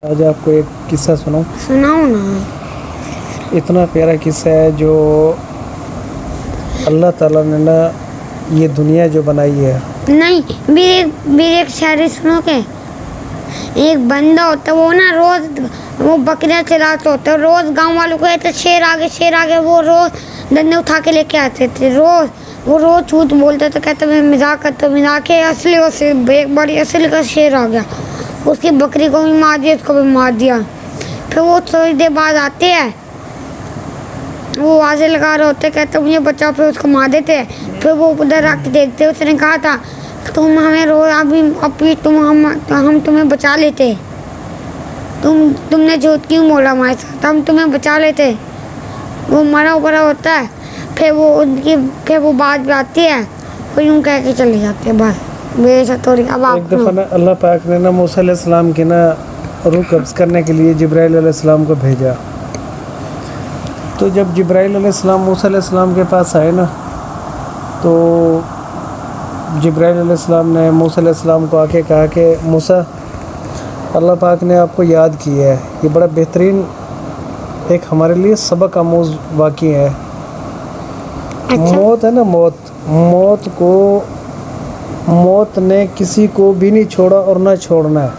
آج آپ کو ایک قصہ سناؤ نا۔ اتنا پیارا قصہ ہے جو اللہ تعالیٰ نے نا یہ دنیا جو بنائی ہے۔ نہیں، میرے ایک شاعری سنو کے۔ ایک بندہ ہوتا ہے، وہ نا روز وہ بکریاں چلاتا ہوتا ہے، روز گاؤں والوں کو کہتے شیر آگے، وہ روز ڈنڈے اٹھا کے لے کے آتے تھے، وہ روز جھوٹ بولتے تھے، کہتے میں مذاق کرتا ہوں، مذاق ہے اصلی سے ایک بڑی اصلی کا شیر آ گیا، اس کی بکری کو بھی مار دیا، اس کو بھی مار دیا۔ پھر وہ تھوڑی دیر بعد آتے ہیں، وہ آوازیں لگا رہے ہوتے، کہتے مجھے بچاؤ، پھر اس کو مار دیتے۔ پھر وہ ادھر آ کے دیکھتے، اس نے کہا تھا تم ہمیں روز ابھی ہم تمہیں بچا لیتے، تم نے جھوٹ کیوں بولا ہمارے ساتھ، ہم تمہیں بچا لیتے۔ وہ مرا پڑا ہوتا ہے، پھر وہ بات بھی آتی ہے، وہ یوں کہہ کے چلے جاتے ہیں، بس میرے ساتھ تھوڑی۔ اب ایک دفعہ نا اللہ پاک نے نا موسیٰ علیہ السلام کی نا روح قبض کرنے کے لیے جبرائیل علیہ السلام کو بھیجا۔ تو جب جبرائیل علیہ السلام موسیٰ علیہ السلام کے پاس آئے نا، تو جبرائیل علیہ السلام نے موسیٰ علیہ السلام کو آ کے کہا کہ موسیٰ، اللہ پاک نے آپ کو یاد کیا ہے، یہ بڑا بہترین ایک ہمارے لیے سبق آموز واقعہ ہے۔ موت ہے نا، موت نے کسی کو بھی نہیں چھوڑا اور نہ چھوڑنا ہے۔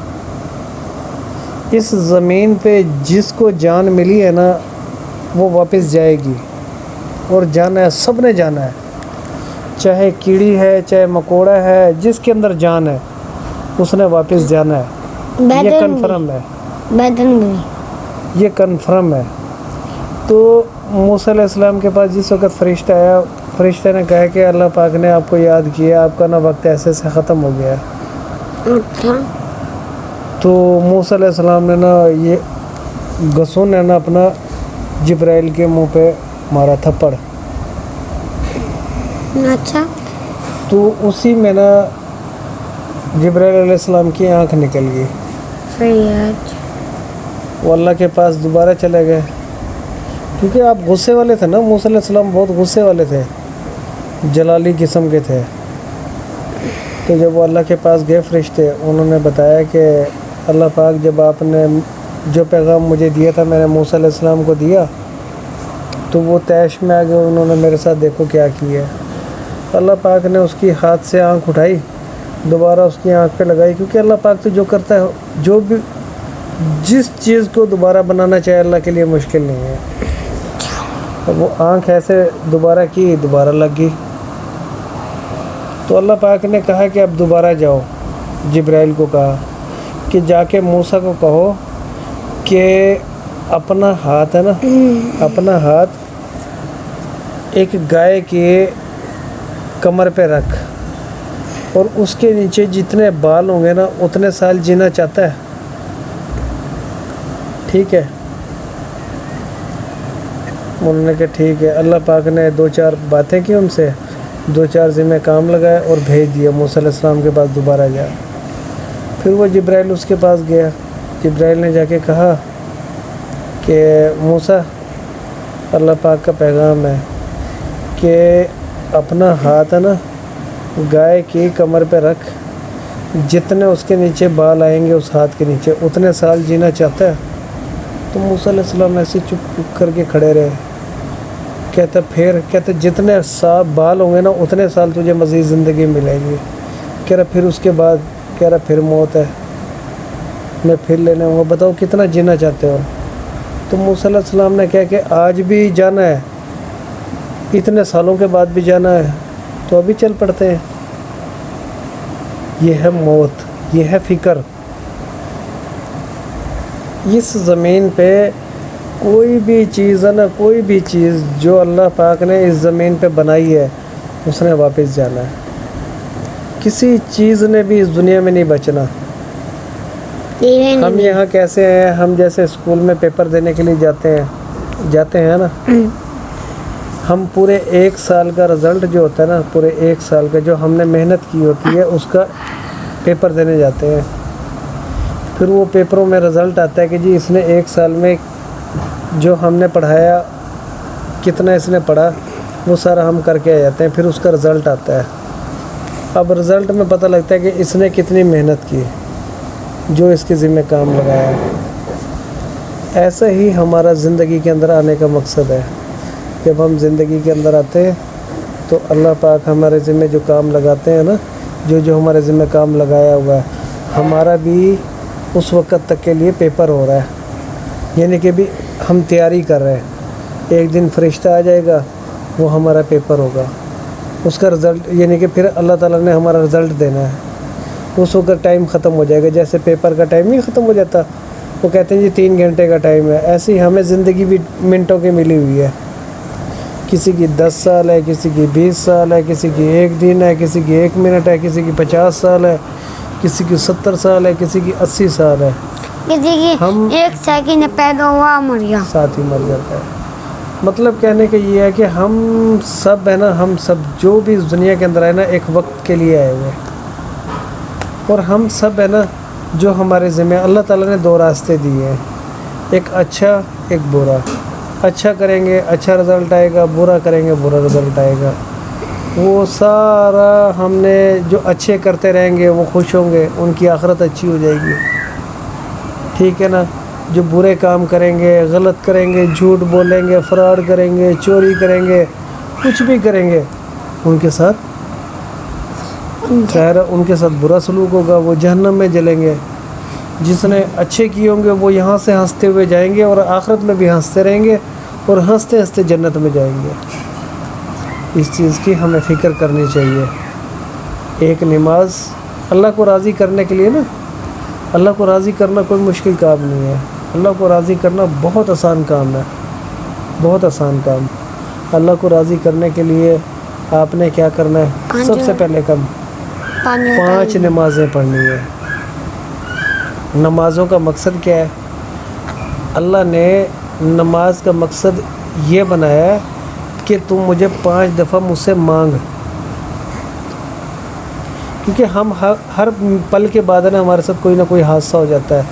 اس زمین پہ جس کو جان ملی ہے نا، وہ واپس جائے گی، اور جانا ہے، سب نے جانا ہے، چاہے کیڑی ہے چاہے مکوڑا ہے، جس کے اندر جان ہے اس نے واپس جانا ہے، یہ کنفرم ہے، یہ کنفرم ہے۔ تو موسیٰ علیہ السلام کے پاس جس وقت فرشتہ آیا، فرشتہ نے کہا کہ اللہ پاک نے آپ کو یاد کیا، آپ کا نا وقت ایسے سے ختم ہو گیا ہے۔ تو موسیٰ علیہ السلام نے نا یہ گھسون نے نا اپنا جبرائیل کے منہ پہ مارا تھپڑ۔ اچھا۔ تو اسی میں نا جبرائیل علیہ السلام کی آنکھ نکل گئی۔ وہ اللہ کے پاس دوبارہ چلے گئے، کیونکہ آپ غصے والے تھے نا، موسیٰ علیہ السلام بہت غصے والے تھے، جلالی قسم کے تھے۔ تو جب وہ اللہ کے پاس گئے فرشتے، انہوں نے بتایا کہ اللہ پاک جب آپ نے جو پیغام مجھے دیا تھا میں نے موسیٰ علیہ السلام کو دیا، تو وہ طیش میں آ گئے، انہوں نے میرے ساتھ دیکھو کیا کیا ہے۔ اللہ پاک نے اس کی ہاتھ سے آنکھ اٹھائی، دوبارہ اس کی آنکھ پہ لگائی، کیونکہ اللہ پاک تو جو کرتا ہے، جو بھی جس چیز کو دوبارہ بنانا چاہے اللہ کے لیے مشکل نہیں ہے۔ وہ آنکھ ایسے دوبارہ کی، دوبارہ لگ گئی۔ تو اللہ پاک نے کہا کہ اب دوبارہ جاؤ، جبرائیل کو کہا کہ جا کے موسیٰ کو کہو کہ اپنا ہاتھ ہے نا، اپنا ہاتھ ایک گائے کے کمر پہ رکھ، اور اس کے نیچے جتنے بال ہوں گے نا اتنے سال جینا چاہتا ہے، ٹھیک ہے؟ انہوں نے کہا ٹھیک ہے۔ اللہ پاک نے 2-4 باتیں کی ان سے، 2-4 ذمہ کام لگائے اور بھیج دیا موسیٰ علیہ السلام کے پاس دوبارہ گیا۔ پھر وہ جبرائیل اس کے پاس گیا، جبرائیل نے جا کے کہا کہ موسیٰ، اللہ پاک کا پیغام ہے کہ اپنا ہاتھ ہے نا گائے کی کمر پہ رکھ، جتنے اس کے نیچے بال آئیں گے اس ہاتھ کے نیچے اتنے سال جینا چاہتا ہے۔ تو موسیٰ علیہ السلام ایسے چپ کر کے کھڑے رہے، کہتے جتنے بال ہوں گے نا اتنے سال تجھے مزید زندگی ملے گی۔ کہہ رہا پھر اس کے بعد، کہہ رہا پھر موت ہے، میں پھر لینے ہوں گا، بتاؤ کتنا جینا چاہتے ہو؟ تو موسیٰ علیہ السلام نے کہا کہ آج بھی جانا ہے، اتنے سالوں کے بعد بھی جانا ہے، تو ابھی چل پڑتے ہیں۔ یہ ہے موت، یہ ہے فکر۔ اس زمین پہ کوئی بھی چیز ہے نا، کوئی بھی چیز جو اللہ پاک نے اس زمین پہ بنائی ہے اس نے واپس جانا ہے، کسی چیز نے بھی اس دنیا میں نہیں بچنا۔ ہم یہاں کیسے ہیں، ہم جیسے اسکول میں پیپر دینے کے لیے جاتے ہیں نا، ہم پورے 1 سال کا رزلٹ جو ہوتا ہے نا، پورے 1 سال کا جو ہم نے محنت کی ہوتی ہے اس کا پیپر دینے جاتے ہیں۔ پھر وہ پیپروں میں رزلٹ آتا ہے کہ جی اس نے 1 سال میں جو ہم نے پڑھایا، کتنا اس نے پڑھا، وہ سارا ہم کر کے آ جاتے ہیں، پھر اس کا رزلٹ آتا ہے۔ اب رزلٹ میں پتہ لگتا ہے کہ اس نے کتنی محنت کی، جو اس کے ذمہ کام لگایا ہے۔ ایسا ہی ہمارا زندگی کے اندر آنے کا مقصد ہے. جب ہم زندگی کے اندر آتے ہیں تو اللہ پاک ہمارے ذمہ جو کام لگاتے ہیں نا، جو ہمارے ذمہ کام لگایا ہوا ہے، ہمارا بھی اس وقت تک کے لیے پیپر ہو رہا ہے. یعنی کہ بھی ہم تیاری کر رہے ہیں. ایک دن فرشتہ آ جائے گا، وہ ہمارا پیپر ہوگا، اس کا رزلٹ، یعنی کہ پھر اللہ تعالیٰ نے ہمارا رزلٹ دینا ہے. اس وقت ٹائم ختم ہو جائے گا. جیسے پیپر کا ٹائم نہیں ختم ہو جاتا، وہ کہتے ہیں جی 3 گھنٹے کا ٹائم ہے. ایسے ہی ہمیں زندگی بھی منٹوں کی ملی ہوئی ہے. کسی کی 10 سال ہے، کسی کی 20 سال ہے، کسی کی 1 دن ہے، کسی کی 1 منٹ ہے، کسی کی 50 سال ہے، کسی کی 70 سال ہے، کسی کی 80 سال ہے. کسی کی ہم 1 سیکنڈ پیدا ہوا مر گیا، ساتھ ہی مر جاتا ہے. مطلب کہنے کا یہ ہے کہ ہم سب ہے نا، ہم سب جو بھی اس دنیا کے اندر آئے نا، ایک وقت کے لیے آئے ہوئے. اور ہم سب ہے نا، جو ہمارے ذمہ اللہ تعالیٰ نے 2 راستے دیے ہیں، ایک اچھا ایک برا. اچھا کریں گے اچھا رزلٹ آئے گا، برا کریں گے برا رزلٹ آئے گا. وہ سارا ہم نے جو اچھے کرتے رہیں گے وہ خوش ہوں گے، ان کی آخرت اچھی ہو جائے گی. ٹھیک ہے نا. جو برے کام کریں گے، غلط کریں گے، جھوٹ بولیں گے، فراڈ کریں گے، چوری کریں گے، کچھ بھی کریں گے، ان کے ساتھ خیر ان کے ساتھ برا سلوک ہوگا، وہ جہنم میں جلیں گے. جس نے اچھے کیے ہوں گے وہ یہاں سے ہنستے ہوئے جائیں گے، اور آخرت میں بھی ہنستے رہیں گے، اور ہنستے ہنستے جنت میں جائیں گے. اس چیز کی ہمیں فکر کرنی چاہیے. ایک نماز اللہ کو راضی کرنے کے لیے نا، اللہ کو راضی کرنا کوئی مشکل کام نہیں ہے. اللہ کو راضی کرنا بہت آسان کام ہے، بہت آسان کام. اللہ کو راضی کرنے کے لیے آپ نے کیا کرنا ہے؟ سب سے پہلے 5 نمازیں پڑھنی ہے. نمازوں کا مقصد کیا ہے؟ اللہ نے نماز کا مقصد یہ بنایا ہے کہ تم مجھے 5 دفعہ مجھ سے مانگ. کیونکہ ہم ہر پل کے بعد نا ہمارے ساتھ کوئی نہ کوئی حادثہ ہو جاتا ہے،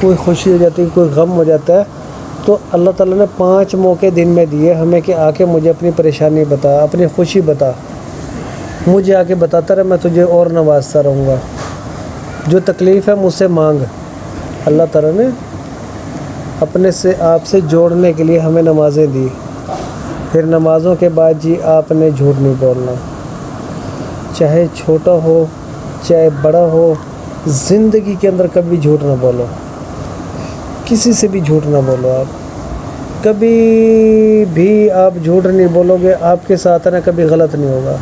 کوئی خوشی ہو جاتی ہے، کوئی غم ہو جاتا ہے. تو اللہ تعالیٰ نے 5 موقع دن میں دیے ہمیں کہ آ کے مجھے اپنی پریشانی بتا، اپنی خوشی بتا. مجھے آ کے بتاتا رہے، میں تجھے اور نوازتا رہوں گا. جو تکلیف ہے مجھ سے مانگ. اللہ تعالیٰ نے اپنے سے آپ سے جوڑنے کے لیے ہمیں نمازیں دی. پھر نمازوں کے بعد جی آپ نے جھوٹ نہیں بولنا، چاہے چھوٹا ہو چاہے بڑا ہو. زندگی کے اندر کبھی جھوٹ نہ بولو، کسی سے بھی جھوٹ نہ بولو. آپ کبھی بھی آپ جھوٹ نہیں بولو گے، آپ کے ساتھ نا کبھی غلط نہیں ہوگا.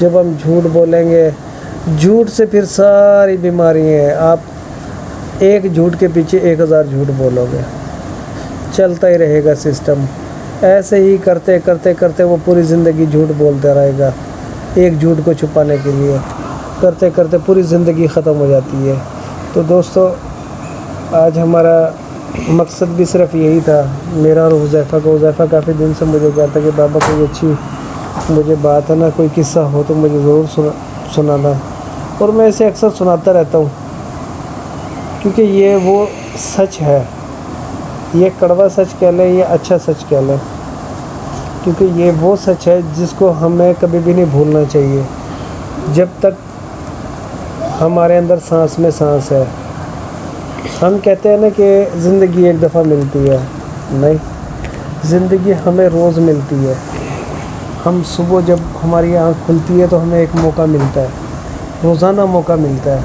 جب ہم جھوٹ بولیں گے، جھوٹ سے پھر ساری بیماری ہیں. آپ ایک جھوٹ کے پیچھے 1000 جھوٹ بولو گے، چلتا ہی رہے گا سسٹم. ایسے ہی کرتے کرتے کرتے وہ پوری زندگی جھوٹ بولتا رہے گا. ایک جھوٹ کو چھپانے کے لیے کرتے کرتے پوری زندگی ختم ہو جاتی ہے. تو دوستو آج ہمارا مقصد بھی صرف یہی تھا، میرا اور حذیفہ کو. حذیفہ کافی دن سے مجھے کہتا کہ بابا کوئی اچھی مجھے بات ہے نا، کوئی قصہ ہو تو مجھے ضرور سنانا. اور میں اسے اکثر سناتا رہتا ہوں، کیونکہ یہ وہ سچ ہے. یہ کڑوا سچ کہہ لیں یا اچھا سچ کہہ لیں، کیونکہ یہ وہ سچ ہے جس کو ہمیں کبھی بھی نہیں بھولنا چاہیے. جب تک ہمارے اندر سانس میں سانس ہے. ہم کہتے ہیں نا کہ زندگی ایک دفعہ ملتی ہے، نہیں، زندگی ہمیں روز ملتی ہے. ہم صبح جب ہماری آنکھ کھلتی ہے تو ہمیں ایک موقع ملتا ہے، روزانہ موقع ملتا ہے.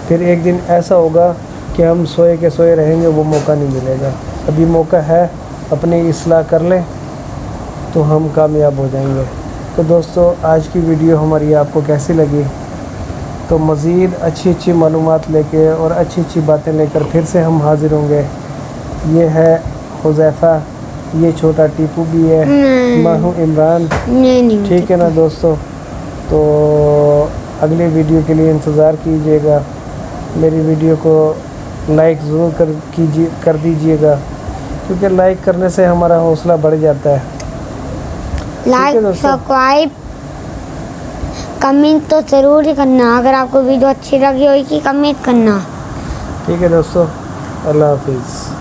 پھر ایک دن ایسا ہوگا کہ ہم سوئے کے سوئے رہیں گے، وہ موقع نہیں ملے گا. ابھی موقع ہے، اپنی اصلاح کر لیں تو ہم کامیاب ہو جائیں گے. تو دوستو آج کی ویڈیو ہماری آپ کو کیسی لگی؟ تو مزید اچھی معلومات لے کے اور اچھی باتیں لے کر پھر سے ہم حاضر ہوں گے. یہ ہے حذیفہ، یہ چھوٹا ٹیپو بھی ہے، میں ہوں عمران. ٹھیک ہے نا دوستو؟ تو اگلی ویڈیو کے لیے انتظار کیجیے گا. میری ویڈیو کو لائک ضرور کر دیجیے گا، کیونکہ لائک کرنے سے ہمارا حوصلہ بڑھ جاتا ہے. لائک سبسکرائب کمنٹ تو ضرور ہی کرنا. اگر آپ کو ویڈیو اچھی لگی ہوئی کہ کمنٹ کرنا. ٹھیک ہے دوستو، اللہ حافظ.